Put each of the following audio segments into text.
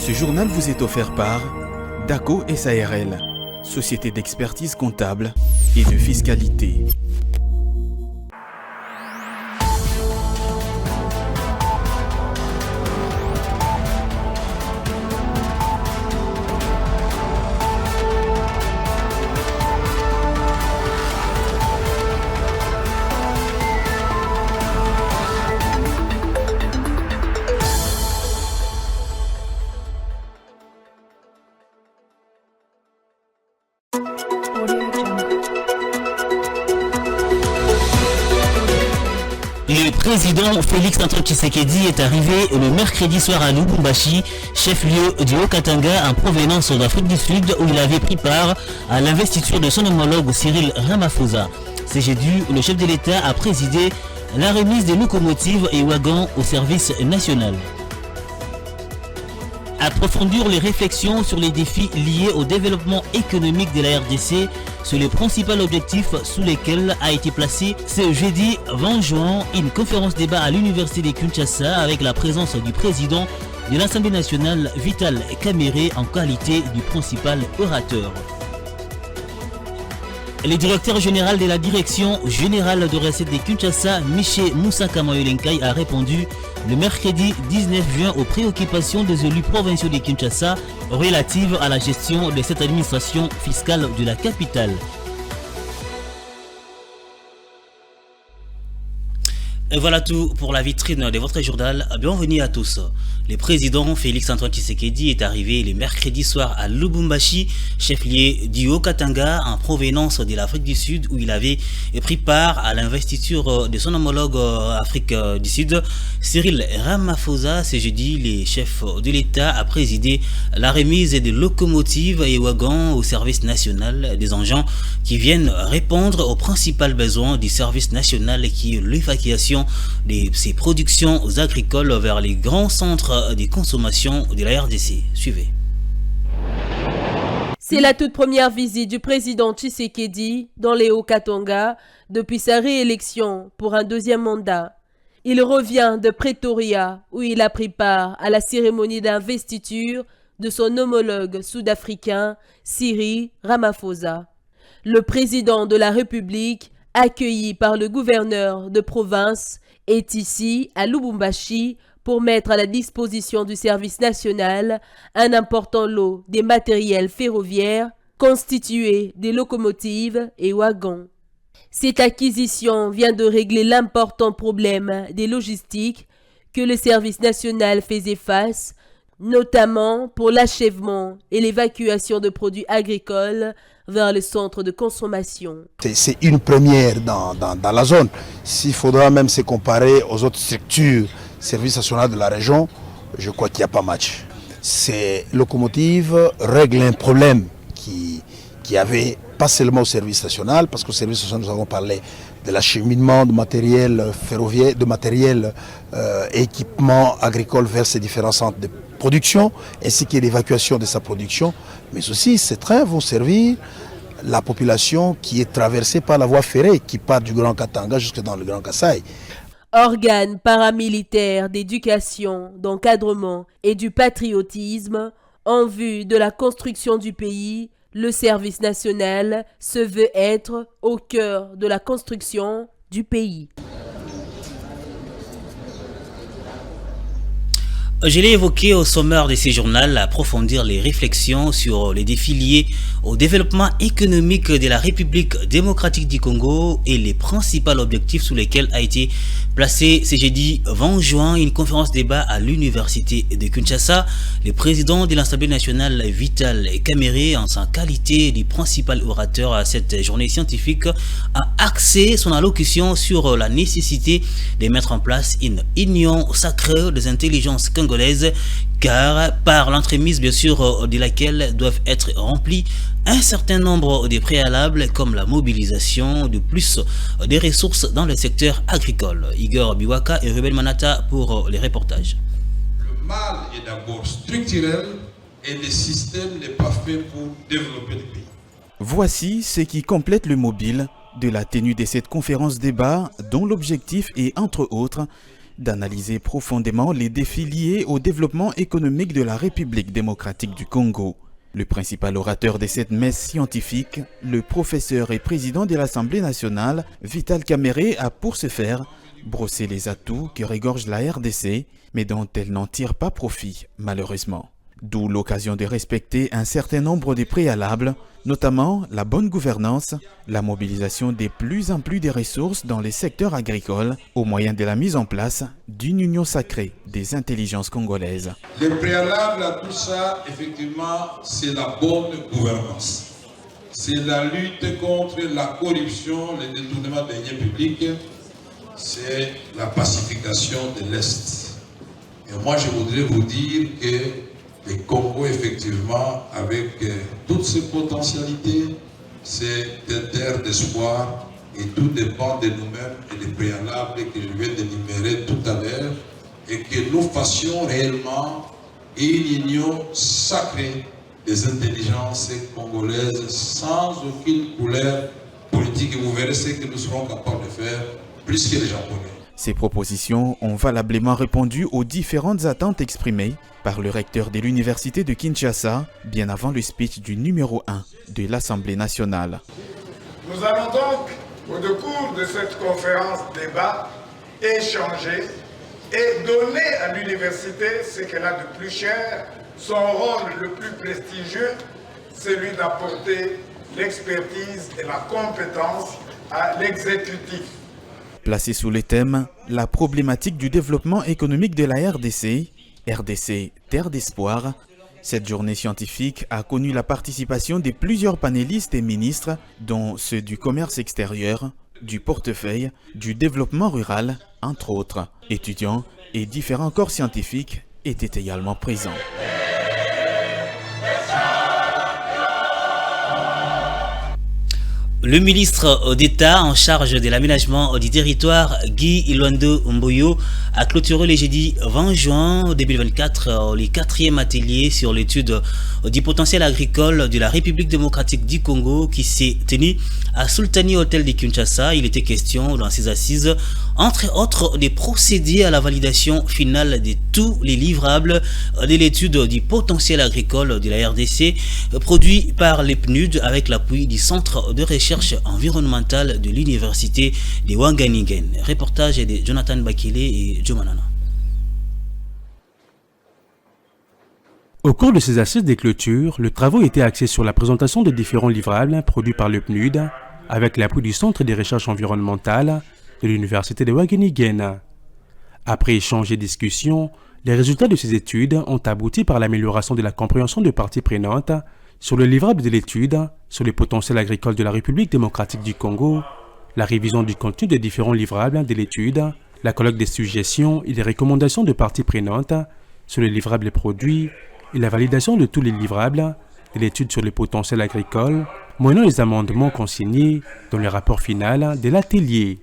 Ce journal vous est offert par DACO SARL, société d'expertise comptable et de fiscalité. Le président Félix-Antoine Tshisekedi est arrivé le mercredi soir à Lubumbashi, chef-lieu du Haut-Katanga en provenance d'Afrique du Sud, où il avait pris part à l'investiture de son homologue Cyril Ramaphosa. Ce jeudi, le chef de l'État a présidé la remise des locomotives et wagons au service national. Approfondir les réflexions sur les défis liés au développement économique de la RDC, c'est le principal objectif sous lequel a été placé ce jeudi 20 juin une conférence débat à l'université de Kinshasa avec la présence du président de l'Assemblée nationale Vital Kamerhe en qualité du principal orateur. Le directeur général de la direction générale de recettes de Kinshasa, Miché Moussa Kamayolenkai, a répondu le mercredi 19 juin aux préoccupations des élus provinciaux de Kinshasa relatives à la gestion de cette administration fiscale de la capitale. Et voilà tout pour la vitrine de votre journal. Bienvenue à tous. Le président Félix-Antoine Tshisekedi est arrivé le mercredi soir à Lubumbashi, chef-lieu du Haut-Katanga, en provenance de l'Afrique du Sud, où il avait pris part à l'investiture de son homologue Afrique du Sud, Cyril Ramaphosa. Ce jeudi, le chef de l'État a présidé la remise des locomotives et wagons au service national, des engins qui viennent répondre aux principaux besoins du service national, qui est l'évacuation de ses productions agricoles vers les grands centres de consommation de la RDC. Suivez. C'est la toute première visite du président Tshisekedi dans les Hauts-Katanga depuis sa réélection pour un deuxième mandat. Il revient de Pretoria où il a pris part à la cérémonie d'investiture de son homologue sud-africain Cyril Ramaphosa. Le président de la République, accueilli par le gouverneur de province, est ici à Lubumbashi pour mettre à la disposition du service national un important lot des matériels ferroviaires constitués des locomotives et wagons. Cette acquisition vient de régler l'important problème des logistiques que le service national faisait face, notamment pour l'achèvement et l'évacuation de produits agricoles vers le centre de consommation. C'est une première dans la zone. S'il faudra même se comparer aux autres structures, service national de la région, je crois qu'il n'y a pas match. Ces locomotives règlent un problème qui avait pas seulement au service national, parce qu'au service national nous avons parlé de l'acheminement de matériel ferroviaire, de matériel équipement agricole vers ces différents centres de production, ainsi que l'évacuation de sa production, mais aussi ces trains vont servir la population qui est traversée par la voie ferrée, qui part du Grand Katanga jusque dans le Grand Kasaï. Organes paramilitaires d'éducation, d'encadrement et du patriotisme, en vue de la construction du pays, le service national se veut être au cœur de la construction du pays. Je l'ai évoqué au sommaire de ce journal, approfondir les réflexions sur les défis liés au développement économique de la République démocratique du Congo et les principaux objectifs sous lesquels a été placé ce jeudi 20 juin une conférence débat à l'université de Kinshasa. Le président de l'Assemblée nationale Vital Kamerhe, en sa qualité du principal orateur à cette journée scientifique, a axé son allocution sur la nécessité de mettre en place une union sacrée des intelligences congolaises, car par l'entremise bien sûr de laquelle doivent être remplis un certain nombre de préalables comme la mobilisation de plus des ressources dans le secteur agricole. Igor Biwaka et Ruben Manata pour les reportages. Le mal est d'abord structurel et le système n'est pas fait pour développer le pays. Voici ce qui complète le mobile de la tenue de cette conférence débat dont l'objectif est entre autres d'analyser profondément les défis liés au développement économique de la République démocratique du Congo. Le principal orateur de cette messe scientifique, le professeur et président de l'Assemblée nationale, Vital Kamerhe, a pour ce faire brossé les atouts que regorge la RDC, mais dont elle n'en tire pas profit, malheureusement. D'où l'occasion de respecter un certain nombre de préalables, notamment la bonne gouvernance, la mobilisation de plus en plus de ressources dans les secteurs agricoles, au moyen de la mise en place d'une union sacrée des intelligences congolaises. Le préalable à tout ça, effectivement, c'est la bonne gouvernance. C'est la lutte contre la corruption, le détournement des deniers publics, c'est la pacification de l'Est. Et moi, je voudrais vous dire que le Congo, effectivement, avec toutes ses potentialités, c'est une terre d'espoir et tout dépend de nous-mêmes et des préalables que je vais d'énumérer tout à l'heure et que nous fassions réellement une union sacrée des intelligences congolaises sans aucune couleur politique. Et vous verrez ce que nous serons capables de faire plus que les Japonais. Ces propositions ont valablement répondu aux différentes attentes exprimées par le recteur de l'université de Kinshasa, bien avant le speech du numéro 1 de l'Assemblée nationale. Nous allons donc, au cours de cette conférence débat, échanger et donner à l'université ce qu'elle a de plus cher, son rôle le plus prestigieux, celui d'apporter l'expertise et la compétence à l'exécutif. Placé sous le thème « La problématique du développement économique de la RDC », RDC, Terre d'Espoir, cette journée scientifique a connu la participation de plusieurs panélistes et ministres, dont ceux du commerce extérieur, du portefeuille, du développement rural, entre autres. Étudiants et différents corps scientifiques étaient également présents. Le ministre d'État en charge de l'aménagement du territoire, Guy Ilondo Mboyo, a clôturé le jeudi 20 juin 2024 le 4e atelier sur l'étude du potentiel agricole de la République démocratique du Congo qui s'est tenu à Sultani Hotel de Kinshasa. Il était question dans ces assises, entre autres, de procéder à la validation finale de tous les livrables de l'étude du potentiel agricole de la RDC produit par les PNUD avec l'appui du Centre de recherche environnementale de l'Université de Wageningen. Reportage de Jonathan Bakele et Joe Manana. Au cours de ces assises des clôtures, le travail était axé sur la présentation de différents livrables produits par le PNUD avec l'appui du Centre de recherche environnementale de l'Université de Wageningen. Après échange et discussion, les résultats de ces études ont abouti par l'amélioration de la compréhension de parties prenantes sur le livrable de l'étude sur le potentiel agricole de la République démocratique du Congo, la révision du contenu des différents livrables de l'étude, la collecte des suggestions et des recommandations de parties prenantes sur les livrables produits et la validation de tous les livrables de l'étude sur le potentiel agricole, moyennant les amendements consignés dans le rapport final de l'atelier.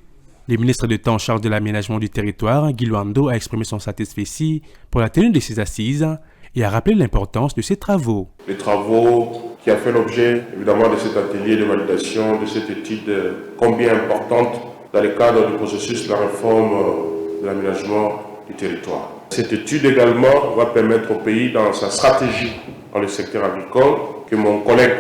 Le ministre d'État en charge de l'aménagement du territoire, Guy Ilondo, a exprimé son satisfait pour la tenue de ces assises et a rappelé l'importance de ces travaux. Les travaux qui ont fait l'objet évidemment de cet atelier de validation, de cette étude combien importante dans le cadre du processus de la réforme de l'aménagement du territoire. Cette étude également va permettre au pays dans sa stratégie dans le secteur agricole que mon collègue,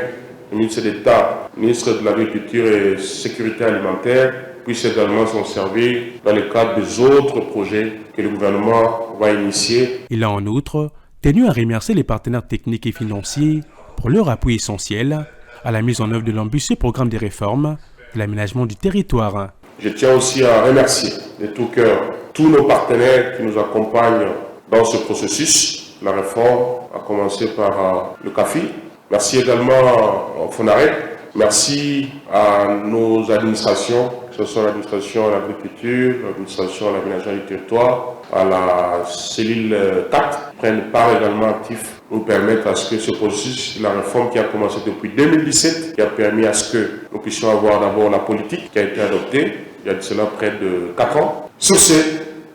le ministre d'État, ministre de l'Agriculture et Sécurité alimentaire, puisse également s'en servir dans le cadre des autres projets que le gouvernement va initier. Il a en outre tenu à remercier les partenaires techniques et financiers pour leur appui essentiel à la mise en œuvre de l'ambitieux programme de réforme de l'aménagement du territoire. Je tiens aussi à remercier de tout cœur tous nos partenaires qui nous accompagnent dans ce processus. La réforme a commencé par le CAFI. Merci également au FONAREC. Merci à nos administrations, que ce soit l'administration à l'agriculture, l'administration à l'aménagement du territoire, à la cellule 4, qui prennent part également actif nous permettre à ce que ce processus, la réforme qui a commencé depuis 2017, qui a permis à ce que nous puissions avoir d'abord la politique qui a été adoptée, il y a de cela près de 4 ans. Sur ce,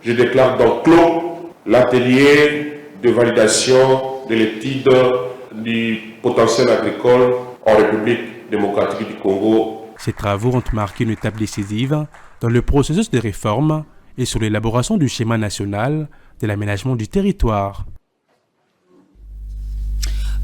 je déclare donc clos l'atelier de validation de l'étude du potentiel agricole en République démocratique du Congo. Ces travaux ont marqué une étape décisive dans le processus de réforme et sur l'élaboration du schéma national de l'aménagement du territoire.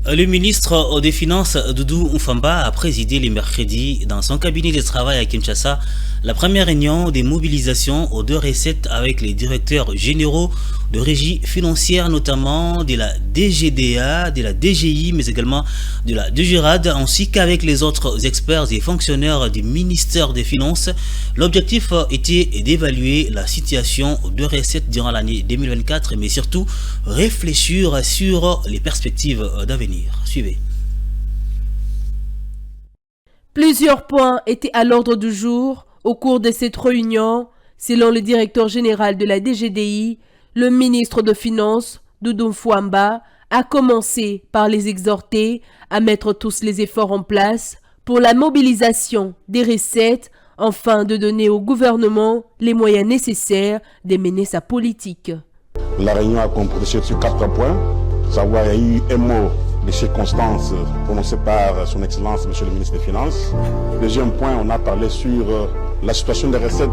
Le ministre des Finances, Doudou Mfamba, a présidé les mercredis dans son cabinet de travail à Kinshasa la première réunion des mobilisations aux 2 recettes avec les directeurs généraux de régie financière, notamment de la DGDA, de la DGI, mais également de la DGRAD, ainsi qu'avec les autres experts et fonctionnaires du ministère des Finances. L'objectif était d'évaluer la situation aux 2 recettes durant l'année 2024, mais surtout réfléchir sur les perspectives d'avenir. Suivez. Plusieurs points étaient à l'ordre du jour au cours de cette réunion. Selon le directeur général de la DGDI, le ministre de Finances, Doudou Mfamba, a commencé par les exhorter à mettre tous les efforts en place pour la mobilisation des recettes afin de donner au gouvernement les moyens nécessaires de mener sa politique. La réunion a comporté sur 4 points. Il y a eu un mot de circonstances prononcé par son Excellence, Monsieur le ministre des Finances. Deuxième point, on a parlé sur la situation des recettes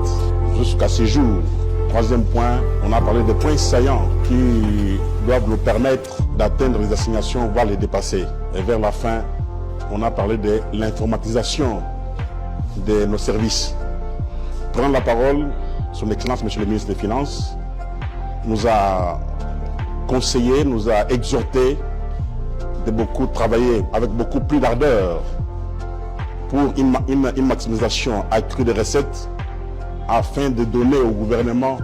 jusqu'à ce jour. Troisième point, on a parlé des points saillants qui doivent nous permettre d'atteindre les assignations, voire les dépasser. Et vers la fin, on a parlé de l'informatisation de nos services. Prendre la parole, son Excellence, Monsieur le ministre des Finances, nous a conseillé, nous a exhorté de beaucoup travailler avec beaucoup plus d'ardeur pour une maximisation accrue des recettes afin de donner au gouvernement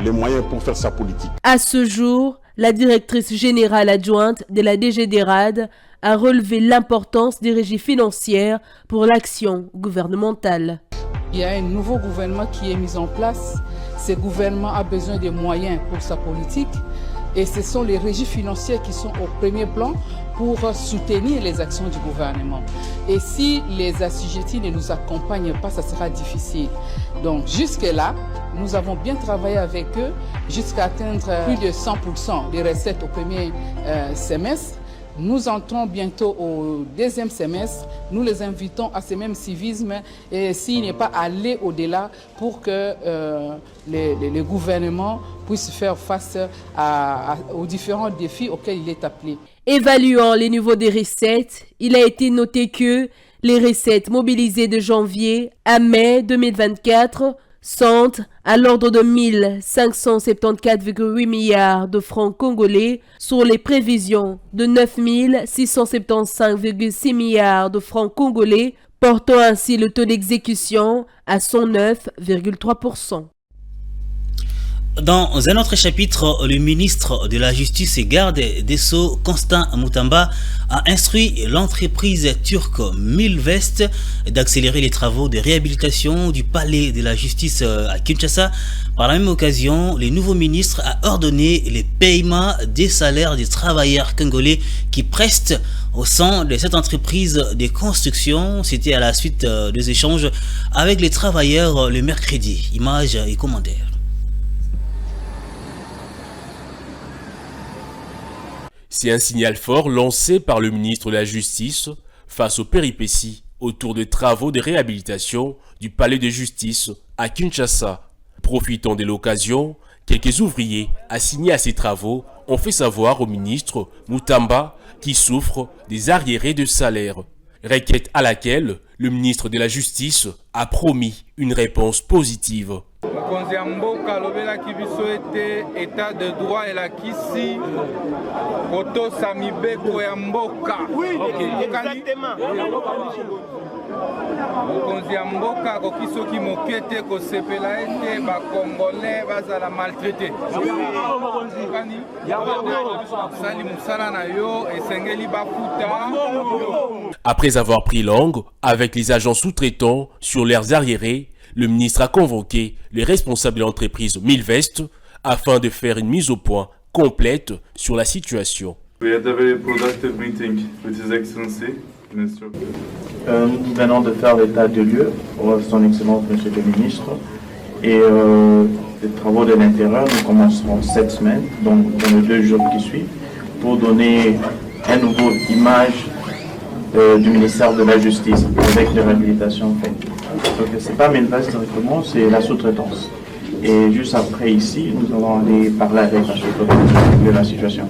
les moyens pour faire sa politique. À ce jour, la directrice générale adjointe de la DGDRAD a relevé l'importance des régies financières pour l'action gouvernementale. Il y a un nouveau gouvernement qui est mis en place. Ce gouvernement a besoin de moyens pour sa politique et ce sont les régies financières qui sont au premier plan pour soutenir les actions du gouvernement. Et si les assujettis ne nous accompagnent pas, ça sera difficile. Donc jusque-là, nous avons bien travaillé avec eux jusqu'à atteindre plus de 100% des recettes au premier semestre. Nous entrons bientôt au deuxième semestre. Nous les invitons à ce même civisme et s'il n'est pas allé au-delà pour que le gouvernement puisse faire face aux différents défis auxquels il est appelé. Évaluant les niveaux des recettes, il a été noté que les recettes mobilisées de janvier à mai 2024 sont à l'ordre de 1574,8 milliards de francs congolais sur les prévisions de 9675,6 milliards de francs congolais, portant ainsi le taux d'exécution à 109,3%. Dans un autre chapitre, le ministre de la Justice et garde des Sceaux, Constant Mutamba, a instruit l'entreprise turque Milvest d'accélérer les travaux de réhabilitation du palais de la justice à Kinshasa. Par la même occasion, le nouveau ministre a ordonné les paiements des salaires des travailleurs congolais qui prestent au sein de cette entreprise de construction. C'était à la suite des échanges avec les travailleurs le mercredi. Images et commentaires. C'est un signal fort lancé par le ministre de la Justice face aux péripéties autour des travaux de réhabilitation du palais de justice à Kinshasa. Profitant de l'occasion, quelques ouvriers assignés à ces travaux ont fait savoir au ministre Mutamba qui souffre des arriérés de salaire. Requête à laquelle le ministre de la Justice a promis une réponse positive. mokonzi ya mboka alobelaki biso ete état de droit elakisi kotosa mibeko ya mboka. mokonzi ya mboka akoki soki moke te kosepela ete bakongolais bazala maltraité. sali mosala na yo esengeli bafuta. Après avoir pris langue avec les agents sous-traitants sur leurs arriérés, le ministre a convoqué les responsables de l'entreprise Milvest afin de faire une mise au point complète sur la situation. We had a very productive meeting with His Excellency, Minister. Nous venons de faire l'état de lieu pour son Excellence Monsieur le Ministre et les travaux de l'intérieur nous commenceront cette semaine, donc dans les 2 jours qui suivent, pour donner une nouvelle image du ministère de la Justice avec les réhabilitations faites. Donc ce n'est pas Milvest directement, c'est la sous-traitance. Et juste après ici, nous allons aller parler avec M. Touré de la situation.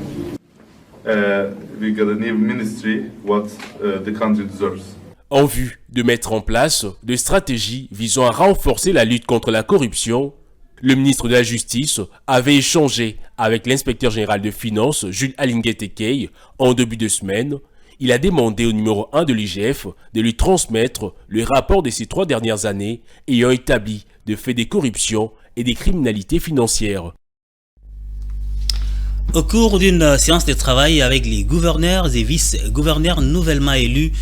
We got a new ministry, what the country deserves. En vue de mettre en place des stratégies visant à renforcer la lutte contre la corruption, le ministre de la Justice avait échangé avec l'inspecteur général de finances, Jules Alinguet-Ekei, en début de semaine. Il a demandé au numéro 1 de l'IGF de lui transmettre le rapport de ces 3 dernières années ayant établi de faits de corruption et des criminalités financières. Au cours d'une séance de travail avec les gouverneurs et vice-gouverneurs nouvellement élus,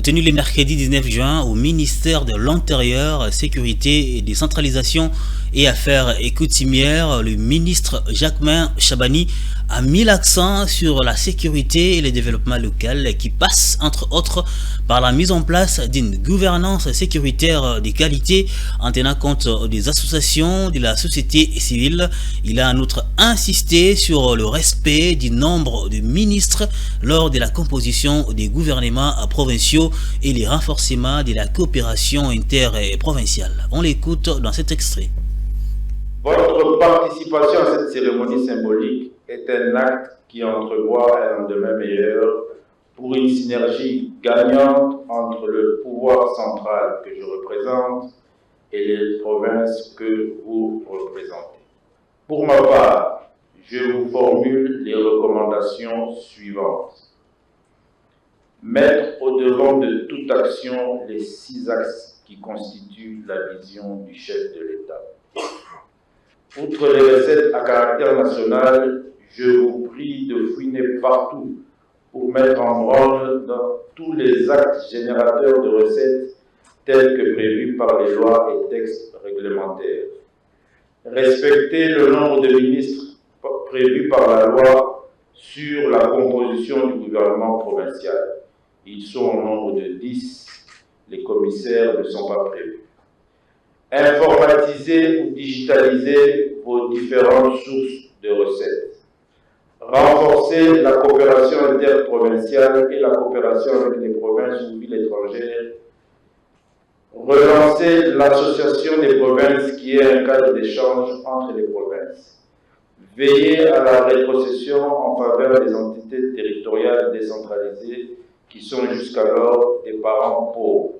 tenue le mercredi 19 juin au ministère de l'Intérieur, Sécurité et Décentralisation et Affaires coutumières, le ministre Jacquemain Chabani a mis l'accent sur la sécurité et le développement local qui passe entre autres par la mise en place d'une gouvernance sécuritaire de qualité en tenant compte des associations de la société civile. Il a en outre insisté sur le respect du nombre de ministres lors de la composition des gouvernements provinciaux et le renforcement de la coopération interprovinciale. On l'écoute dans cet extrait. Votre participation à cette cérémonie symbolique est un acte qui entrevoit un lendemain meilleur pour une synergie gagnante entre le pouvoir central que je représente et les provinces que vous représentez. Pour ma part, je vous formule les recommandations suivantes. Mettre au-devant de toute action les 6 axes qui constituent la vision du chef de l'État. Outre les recettes à caractère national, je vous prie de fouiner partout pour mettre en branle dans tous les actes générateurs de recettes tels que prévus par les lois et textes réglementaires. Respectez le nombre de ministres prévus par la loi sur la composition du gouvernement provincial. Ils sont au nombre de 10, les commissaires ne sont pas prévus. Informatiser ou digitaliser vos différentes sources de recettes. Renforcer la coopération interprovinciale et la coopération avec les provinces ou villes étrangères. Relancer l'association des provinces qui est un cadre d'échange entre les provinces. Veiller à la rétrocession en faveur des entités territoriales décentralisées qui sont jusqu'alors des parents pauvres.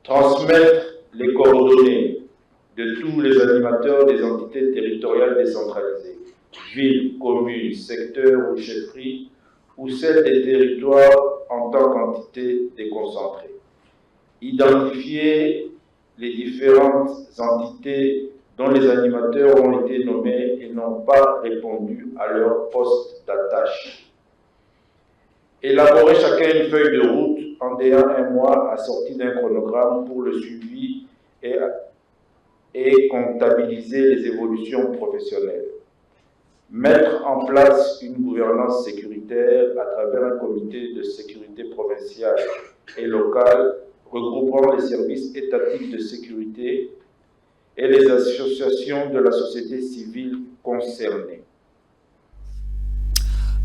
Transmettre les coordonnées de tous les animateurs des entités territoriales décentralisées, villes, communes, secteurs ou chefferies, ou celles des territoires en tant qu'entités déconcentrées. Identifier les différentes entités dont les animateurs ont été nommés et n'ont pas répondu à leur poste d'attache. Élaborer chacun une feuille de route en ayant un mois assorti d'un chronogramme pour le suivi et comptabiliser les évolutions professionnelles. Mettre en place une gouvernance sécuritaire à travers un comité de sécurité provinciale et locale regroupant les services étatiques de sécurité et les associations de la société civile concernées.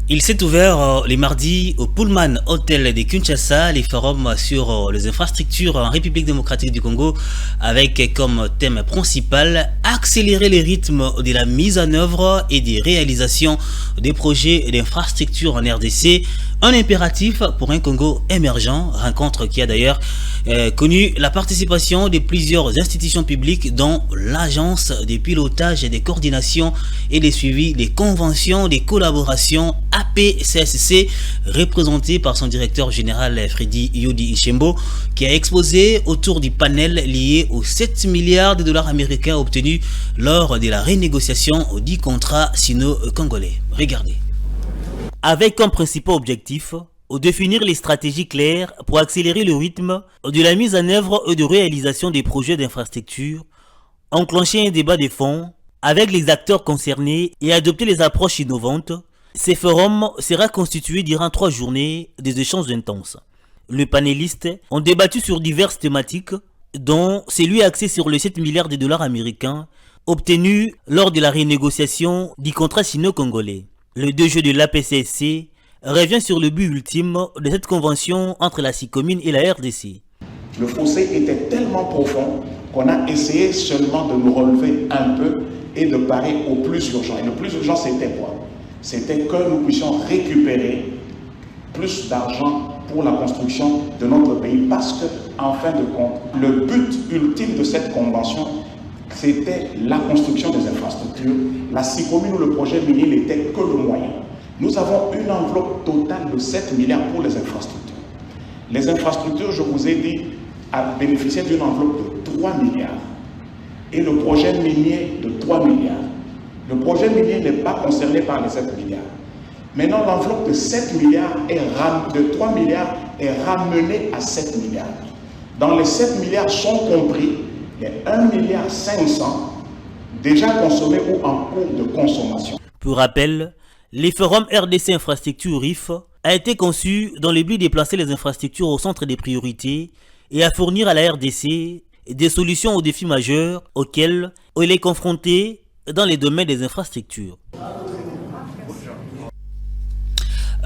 Il s'est ouvert les mardis au Pullman Hotel de Kinshasa, les forums sur les infrastructures en République démocratique du Congo, avec comme thème principal accélérer les rythmes de la mise en œuvre et des réalisations des projets d'infrastructures en RDC, un impératif pour un Congo émergent, rencontre qui a d'ailleurs connu la participation de plusieurs institutions publiques dont l'Agence des pilotages et des coordinations et des suivis des conventions des collaborations APCSC, représentée par son directeur général Freddy Yodi Ishembo, qui a exposé autour du panel lié aux 7 milliards de dollars américains obtenus lors de la renégociation du contrat sino-congolais. Regardez. Avec comme principal objectif de définir les stratégies claires pour accélérer le rythme de la mise en œuvre et de réalisation des projets d'infrastructure, enclencher un débat de fond avec les acteurs concernés et adopter les approches innovantes. Ces forums sera constitué durant 3 journées des échanges intenses. Les panélistes ont débattu sur diverses thématiques, dont celui axé sur les 7 milliards de dollars américains obtenus lors de la renégociation du contrat sino-congolais. Le 2 jeux de l'APCSC revient sur le but ultime de cette convention entre la CICOMINE et la RDC. Le fossé était tellement profond qu'on a essayé seulement de nous relever un peu et de parer au plus urgent. Et le plus urgent, c'était quoi? C'était que nous puissions récupérer plus d'argent pour la construction de notre pays, parce que, en fin de compte, le but ultime de cette convention, c'était la construction des infrastructures. La SICOMI, ou le projet minier, n'était que le moyen. Nous avons une enveloppe totale de 7 milliards pour les infrastructures. Les infrastructures, je vous ai dit, a bénéficié d'une enveloppe de 3 milliards. Et le projet minier de 3 milliards. Le projet minier n'est pas concerné par les 7 milliards. Maintenant, l'enveloppe de 7 milliards de 3 milliards est ramenée à 7 milliards. Dans les 7 milliards sont compris les 1,5 milliard déjà consommés ou en cours de consommation. Pour rappel, le Forum RDC Infrastructure RIF a été conçu dans le but de placer les infrastructures au centre des priorités et à fournir à la RDC des solutions aux défis majeurs auxquels elle est confrontée dans les domaines des infrastructures.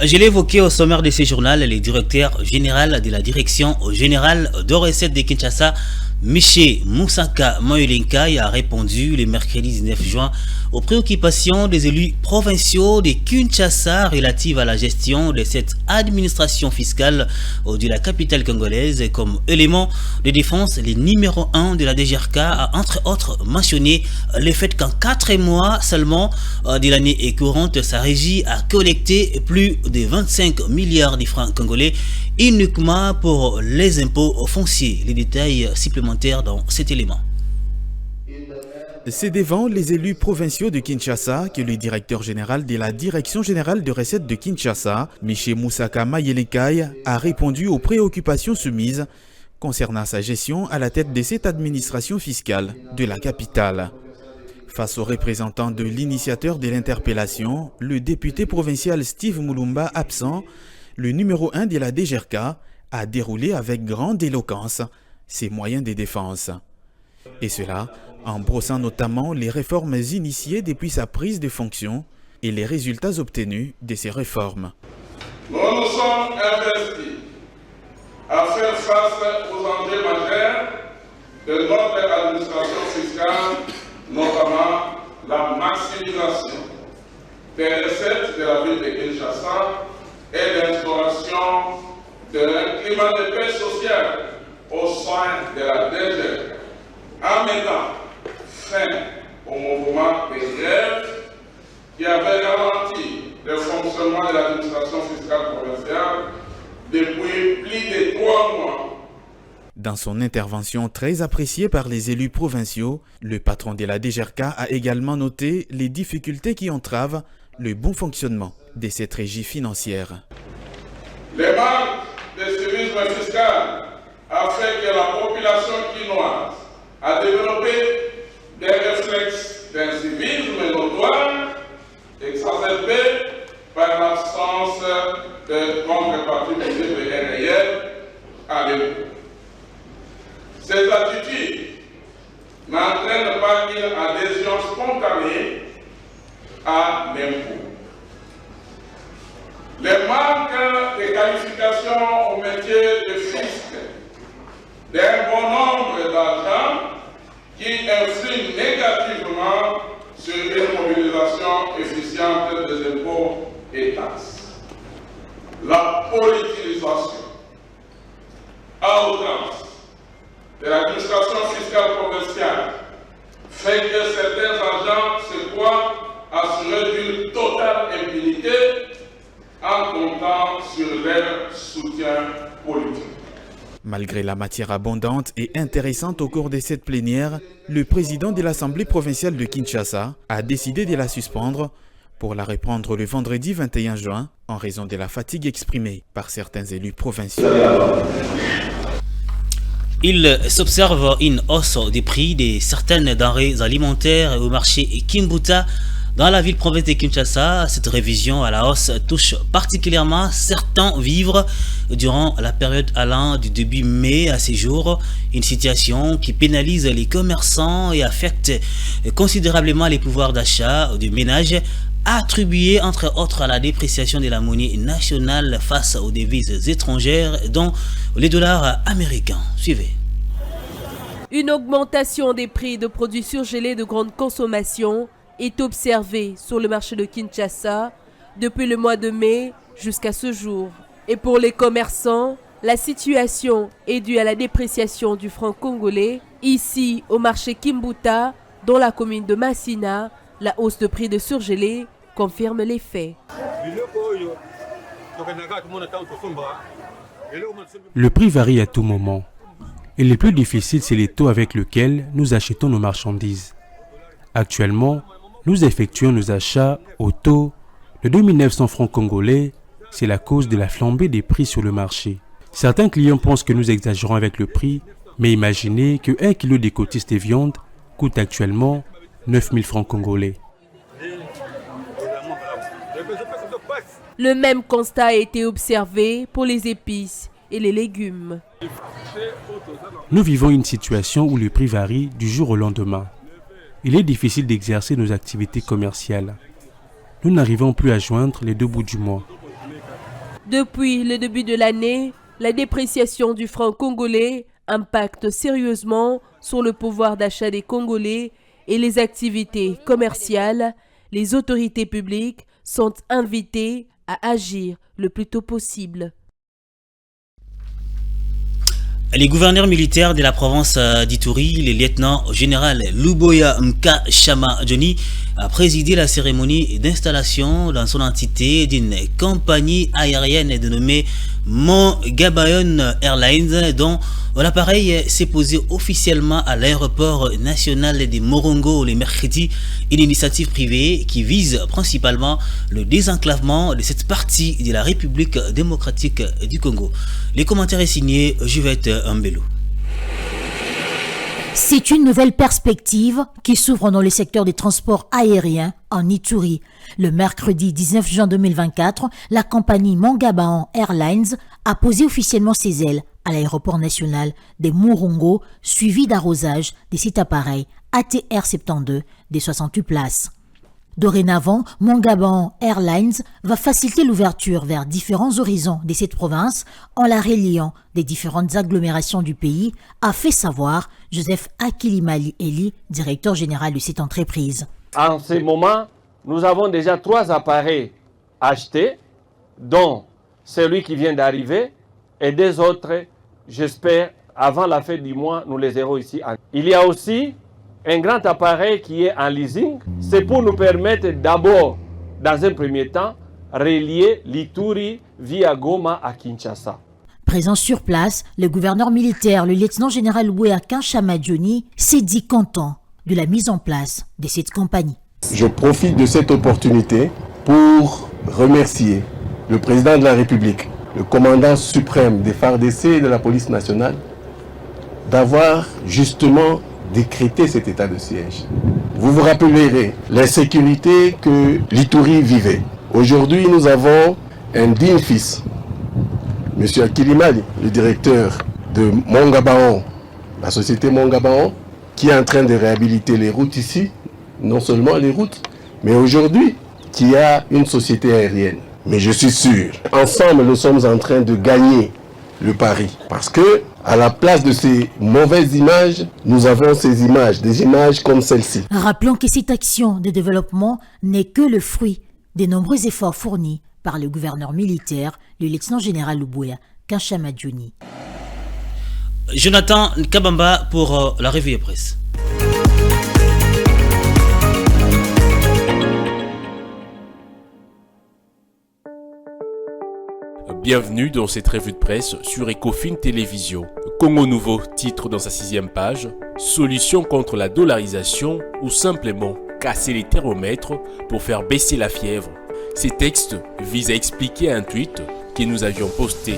Je l'ai évoqué au sommaire de ce journal, le directeur général de la Direction générale de recettes de Kinshasa, Miché Moussaka Moyelenkai, a répondu le mercredi 19 juin aux préoccupations des élus provinciaux de Kinshasa relatives à la gestion de cette administration fiscale de la capitale congolaise. Comme élément de défense, le numéro 1 de la DGRK a entre autres mentionné le fait qu'en 4 mois seulement de l'année courante, sa régie a collecté plus de 25 milliards de francs congolais uniquement pour les impôts fonciers. Les détails supplémentaires dans cet élément. C'est devant les élus provinciaux de Kinshasa que le directeur général de la Direction générale de recettes de Kinshasa, Miché Moussaka Moyelenkai, a répondu aux préoccupations soumises concernant sa gestion à la tête de cette administration fiscale de la capitale. Face aux représentants de l'initiateur de l'interpellation, le député provincial Steve Mulumba absent, le numéro 1 de la DGRK a déroulé avec grande éloquence ses moyens de défense. Et cela en brossant notamment les réformes initiées depuis sa prise de fonction et les résultats obtenus de ces réformes. Nous nous sommes investis à faire face aux enjeux majeurs de notre administration fiscale, notamment la maximisation des recettes de la ville de Kinshasa et l'instauration d'un climat de paix sociale au sein de la DGRK, en mettant fin au mouvement des grèves qui avait ralenti le fonctionnement de l'administration fiscale provinciale depuis plus de 3 mois. Dans son intervention très appréciée par les élus provinciaux, le patron de la DGRK a également noté les difficultés qui entravent le bon fonctionnement de cette régie financière. Le manque de civisme fiscal a fait que la population quinoise a développé des réflexes d'un civisme notoire exacerbé par l'absence de contrepartie visible et réelle à l'impôt. Cette attitude n'entraîne pas une adhésion spontanée à l'impôt. Le manque de qualification au métier de fisc d'un bon nombre d'agents qui influent négativement sur une mobilisation efficiente des impôts et taxes. La politisation à outrance de l'administration fiscale provinciale fait que certains agents se croient assurés d'une totale impunité en comptant sur leur soutien politique. Malgré la matière abondante et intéressante au cours de cette plénière, le président de l'Assemblée provinciale de Kinshasa a décidé de la suspendre pour la reprendre le vendredi 21 juin en raison de la fatigue exprimée par certains élus provinciaux. Il s'observe une hausse des prix de certaines denrées alimentaires au marché Kimbuta dans la ville-province de Kinshasa. Cette révision à la hausse touche particulièrement certains vivres durant la période allant du début mai à ces jours, une situation qui pénalise les commerçants et affecte considérablement les pouvoirs d'achat des ménages, attribués entre autres à la dépréciation de la monnaie nationale face aux devises étrangères, dont les dollars américains. Suivez. Une augmentation des prix de produits surgelés de grande consommation est observée sur le marché de Kinshasa depuis le mois de mai jusqu'à ce jour. Et pour les commerçants, la situation est due à la dépréciation du franc congolais. Ici, au marché Kimbuta, dans la commune de Massina, la hausse de prix de surgelés confirme les faits. Le prix varie à tout moment. Et le plus difficile, c'est les taux avec lesquels nous achetons nos marchandises. Actuellement, nous effectuons nos achats au taux de 2900 francs congolais. C'est la cause de la flambée des prix sur le marché. Certains clients pensent que nous exagérons avec le prix, mais imaginez que 1 kg de côtisses de viande coûte actuellement 9000 francs congolais. Le même constat a été observé pour les épices et les légumes. Nous vivons une situation où le prix varie du jour au lendemain. Il est difficile d'exercer nos activités commerciales. Nous n'arrivons plus à joindre les deux bouts du mois. Depuis le début de l'année, la dépréciation du franc congolais impacte sérieusement sur le pouvoir d'achat des Congolais et les activités commerciales. Les autorités publiques sont invitées à agir le plus tôt possible. Les gouverneurs militaires de la province d'Ituri, le lieutenant-général Luboya Mka Chama Johnny, a présidé la cérémonie d'installation dans son entité d'une compagnie aérienne dénommée Mon-Gabaon Airlines, dont l'appareil s'est posé officiellement à l'aéroport national de Morongo le mercredi, une initiative privée qui vise principalement le désenclavement de cette partie de la République démocratique du Congo. Les commentaires est signé Juvette Ambelo. C'est une nouvelle perspective qui s'ouvre dans le secteur des transports aériens en Ituri. Le mercredi 19 juin 2024, la compagnie Mon-Gabaon Airlines a posé officiellement ses ailes à l'aéroport national de Morongo, suivi d'arrosage de cet appareil ATR 72 de 68 places. Dorénavant, Mon-Gabaon Airlines va faciliter l'ouverture vers différents horizons de cette province en la reliant des différentes agglomérations du pays, a fait savoir Joseph Akilimali Eli, directeur général de cette entreprise. En ce moment, nous avons déjà 3 appareils achetés, dont celui qui vient d'arriver et 2 autres, j'espère, avant la fin du mois, nous les aurons ici. Il y a aussi un grand appareil qui est en leasing. C'est pour nous permettre d'abord, dans un premier temps, relier l'Ituri via Goma à Kinshasa. Présent sur place, le gouverneur militaire, le lieutenant-général Luboya Chama Johnny, s'est dit content de la mise en place de cette compagnie. Je profite de cette opportunité pour remercier le président de la République, le commandant suprême des FARDC et de la police nationale, d'avoir justement décrété cet état de siège. Vous vous rappellerez l'insécurité que l'Ituri vivait. Aujourd'hui, nous avons un digne fils, M. Akilimali, le directeur de Mon-Gabaon, la société Mon-Gabaon, qui est en train de réhabiliter les routes ici, non seulement les routes, mais aujourd'hui, qui a une société aérienne. Mais je suis sûr, ensemble, nous sommes en train de gagner le pari. Parce que, à la place de ces mauvaises images, nous avons ces images, des images comme celle-ci. Rappelons que cette action de développement n'est que le fruit des nombreux efforts fournis par le gouverneur militaire, le lieutenant-général Luboya Chama Johnny. Jonathan Kabamba pour la revue de presse. Bienvenue dans cette revue de presse sur Ecofin Télévision. Congo Nouveau titre dans sa 6e page « Solution contre la dollarisation ou simplement casser les thermomètres pour faire baisser la fièvre ». Ces textes visent à expliquer un tweet que nous avions posté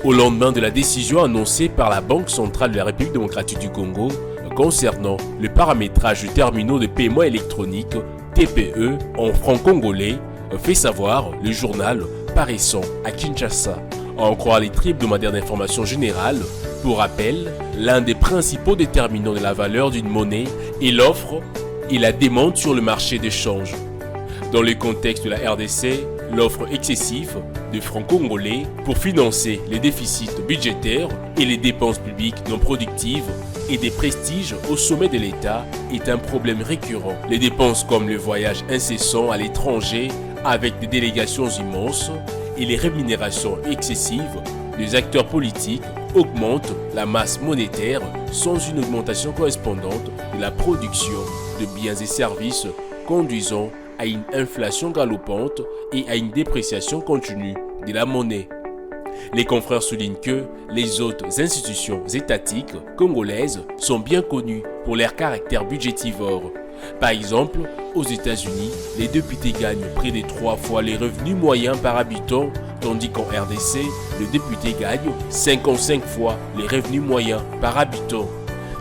au lendemain de la décision annoncée par la Banque centrale de la République démocratique du Congo concernant le paramétrage du terminaux de paiement électronique TPE en francs congolais, fait savoir le journal paraissant à Kinshasa. À en croire les tri hebdomadaires d'information générale, pour rappel, l'un des principaux déterminants de la valeur d'une monnaie est l'offre et la demande sur le marché d'échange. Dans le contexte de la RDC, l'offre excessive de francs congolais pour financer les déficits budgétaires et les dépenses publiques non productives et des prestiges au sommet de l'État est un problème récurrent. Les dépenses comme le voyage incessant à l'étranger avec des délégations immenses et les rémunérations excessives des acteurs politiques augmentent la masse monétaire sans une augmentation correspondante de la production de biens et services, conduisant à une inflation galopante et à une dépréciation continue de la monnaie. Les confrères soulignent que les autres institutions étatiques congolaises sont bien connues pour leur caractère budgétivore. Par exemple, aux États-Unis, les députés gagnent près de 3 fois les revenus moyens par habitant, tandis qu'en RDC, le député gagne 55 fois les revenus moyens par habitant.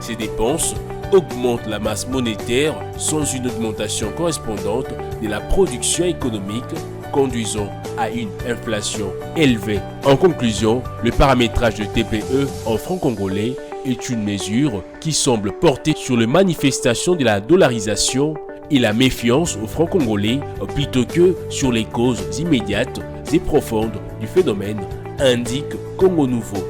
Ces dépenses augmentent la masse monétaire sans une augmentation correspondante de la production économique, conduisant à une inflation élevée. En conclusion, le paramétrage de TPE en francs congolais est une mesure qui semble porter sur les manifestations de la dollarisation et la méfiance aux francs congolais plutôt que sur les causes immédiates et profondes du phénomène, indique Congo Nouveau.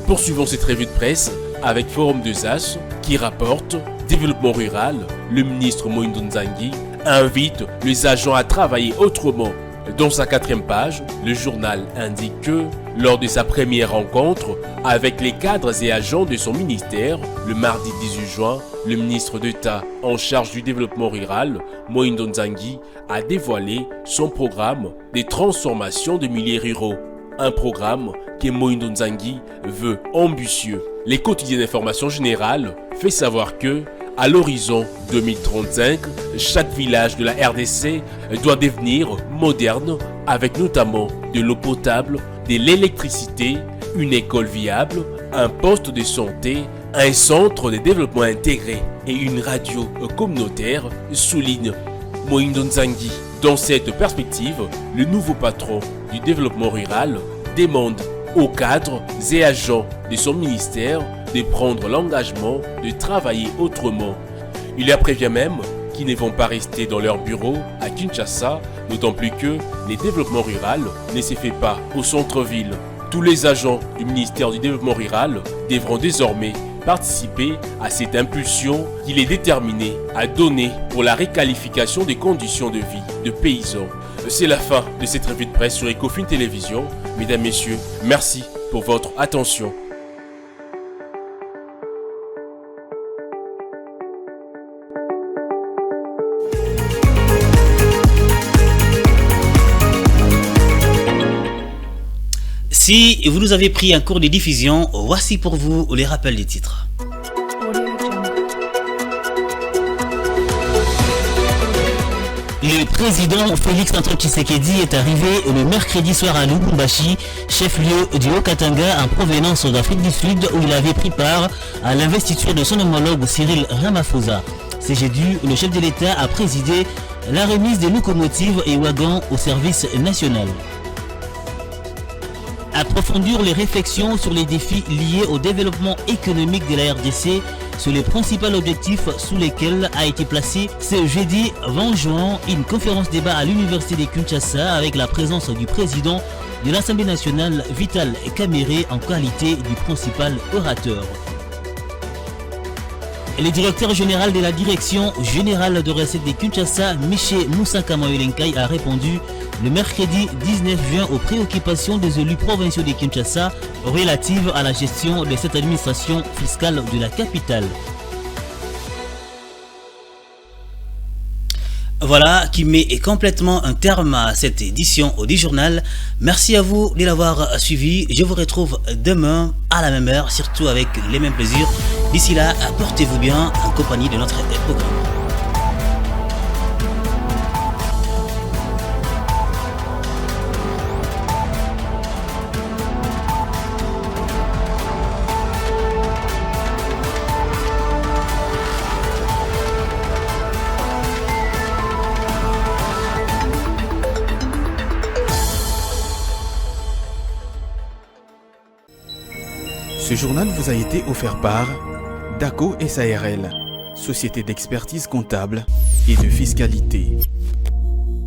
Poursuivons cette revue de presse avec Forum 2As qui rapporte Développement rural, le ministre Moïndo Nzangi invite les agents à travailler autrement. Dans sa 4e page, le journal indique que, lors de sa première rencontre avec les cadres et agents de son ministère, le mardi 18 juin, le ministre d'État en charge du développement rural, Moïndo Nzangi, a dévoilé son programme de transformation de milieux ruraux. Un programme que Moïndo Nzangi veut ambitieux. Les quotidiens d'information générale fait savoir que, à l'horizon 2035, chaque village de la RDC doit devenir moderne avec notamment de l'eau potable, de l'électricité, une école viable, un poste de santé, un centre de développement intégré et une radio communautaire, souligne Moïndo Nzangi. Dans cette perspective, le nouveau patron du développement rural demande aux cadres et agents de son ministère de prendre l'engagement de travailler autrement. Il leur prévient même qu'ils ne vont pas rester dans leur bureau à Kinshasa, d'autant plus que le développement rural ne se fait pas au centre-ville. Tous les agents du ministère du développement rural devront désormais participer à cette impulsion qu'il est déterminé à donner pour la réqualification des conditions de vie de paysans. C'est la fin de cette revue de presse sur Ecofin Télévision. Mesdames, Messieurs, merci pour votre attention. Si vous nous avez pris un cours de diffusion, voici pour vous les rappels des titres. Le président Félix Antoine Tshisekedi est arrivé le mercredi soir à Lubumbashi, chef-lieu du Haut-Katanga en provenance d'Afrique du Sud, où il avait pris part à l'investiture de son homologue Cyril Ramaphosa. Ce jeudi, le chef de l'État a présidé la remise des locomotives et wagons au service national. Approfondir les réflexions sur les défis liés au développement économique de la RDC, sur les principaux objectifs sous lesquels a été placé ce jeudi 20 juin une conférence débat à l'université de Kinshasa avec la présence du président de l'Assemblée nationale Vital Kamerhe en qualité du principal orateur. Le directeur général de la direction générale de recettes de Kinshasa, Miché Moussa Kamayolenkai, a répondu le mercredi 19 juin aux préoccupations des élus provinciaux de Kinshasa relatives à la gestion de cette administration fiscale de la capitale. Voilà qui met complètement un terme à cette édition du journal. Merci à vous de l'avoir suivi. Je vous retrouve demain à la même heure, surtout avec les mêmes plaisirs. D'ici là, portez-vous bien en compagnie de notre programme. Ce journal vous a été offert par DACO SARL, société d'expertise comptable et de fiscalité.